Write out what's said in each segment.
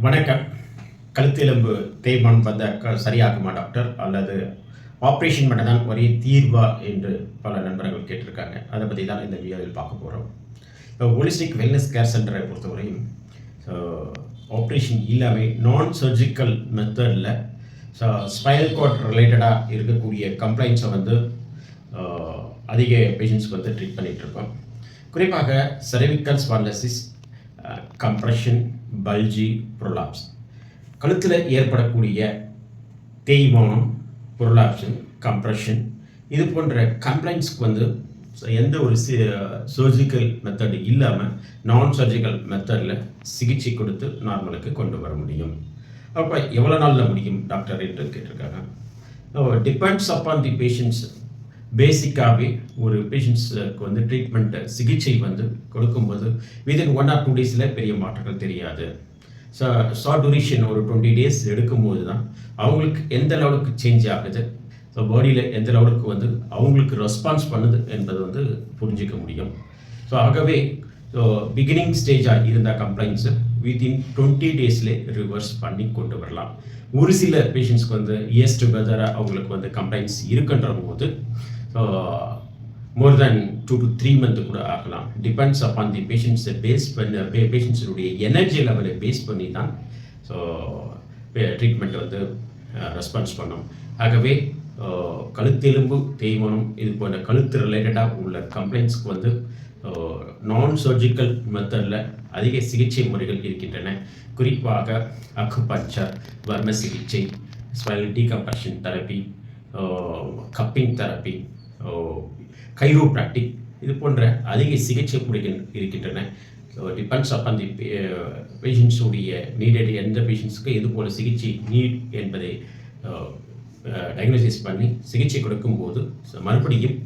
வணக்கம். கழுத்தெலும்பு தேய்மானம் சரியாகுமா டாக்டர்? அல்லது ஆப்ரேஷன் மட்டும் தான் ஒரே தீர்வா என்று பல நண்பர்கள் கேட்டிருக்காங்க. அதை பற்றி தான் இந்த வீடியோவில் பார்க்க போகிறோம். ஹோலிஸ்டிக் வெல்னஸ் கேர் சென்டரை பொறுத்தவரையும் ஆப்ரேஷன் இல்லாமல் நான் சர்ஜிக்கல் மெத்தடில் ஸ்பைனல் கார்ட் ரிலேட்டடாக இருக்கக்கூடிய கம்ப்ளைண்ட்ஸை அதிக பேஷண்ட்ஸ்க்கு ட்ரீட் பண்ணிகிட்ருக்கோம். குறிப்பாக செர்விக்கல் ஸ்பான்டிலைசிஸ், கம்ப்ரெஷன், பல்ஜி, ப்ரொலாப்ஸ், கழுத்தில் ஏற்படக்கூடிய தேய்மானம், ப்ரொலாப்ஷன், கம்ப்ரெஷன், இது போன்ற கம்ப்ளைண்ட்ஸ்க்கு எந்த ஒரு சர்ஜிக்கல் மெத்தடு இல்லாமல் நான் சர்ஜிக்கல் மெத்தடில் சிகிச்சை கொடுத்து நார்மலுக்கு கொண்டு வர முடியும். அப்போ எவ்வளோ நாளில் முடியும் டாக்டர் என்று கேட்டிருக்காங்க. Depends upon the patients. பேசிக்காகவே ஒரு பேஷண்ட்ஸுக்கு ட்ரீட்மெண்ட்டு சிகிச்சை கொடுக்கும்போது வித்தின் 1 or 2 டேஸில் பெரிய மாற்றங்கள் தெரியாது. ஷார்ட் டூரேஷன் ஒரு 20 டேஸ் எடுக்கும்போது தான் அவங்களுக்கு எந்த லெவலுக்கு சேஞ்ச் ஆகுது, பாடியில் எந்த லெவலுக்கு அவங்களுக்கு ரெஸ்பான்ஸ் பண்ணுது என்பது புரிஞ்சிக்க முடியும். ஆகவே பிகினிங் ஸ்டேஜாக இருந்த கம்ப்ளைண்ட்ஸு வித்தின் 20 டேஸ்லே ரிவர்ஸ் பண்ணி கொண்டு வரலாம். ஒரு சில பேஷண்ட்ஸ்க்கு இயர்ஸ் டுகெதராக அவங்களுக்கு கம்ப்ளைண்ட்ஸ் இருக்குன்ற போது மோர் தேன் 2 to 3 months கூட ஆகலாம். டிபெண்ட்ஸ் அப்பான் தி பேஷண்ட்ஸை பேஸ் பண்ண பேஷண்ட்ஸுடைய எனர்ஜி லெவலை பேஸ் பண்ணி தான் ட்ரீட்மெண்ட் ரெஸ்பான்ஸ் பண்ணோம். ஆகவே கழுத்தெலும்பு தேய்மானம் இது போன்ற கழுத்து ரிலேட்டடாக உள்ள கம்ப்ளைண்ட்ஸ்க்கு நான் சர்ஜிக்கல் மெத்தடில் அதிக சிகிச்சை முறைகள் இருக்கின்றன. குறிப்பாக அக்குபஞ்சர், வர்ம சிகிச்சை, spinal decompression therapy, cupping therapy, chiropractic, இது போன்ற அதிக சிகிச்சை முறைகள் இருக்கின்றன. டிபெண்ட்ஸ் அப்பான் தி பேஷண்ட்ஸுடைய நீடட், எந்த பேஷண்ட்ஸுக்கு இது போல் சிகிச்சை நீட் என்பதை டயக்னோசிஸ் பண்ணி சிகிச்சை கொடுக்கும்போது மறுபடியும்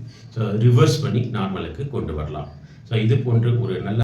ரிவர்ஸ் பண்ணி நார்மலுக்கு கொண்டு வரலாம். இது போன்று ஒரு நல்ல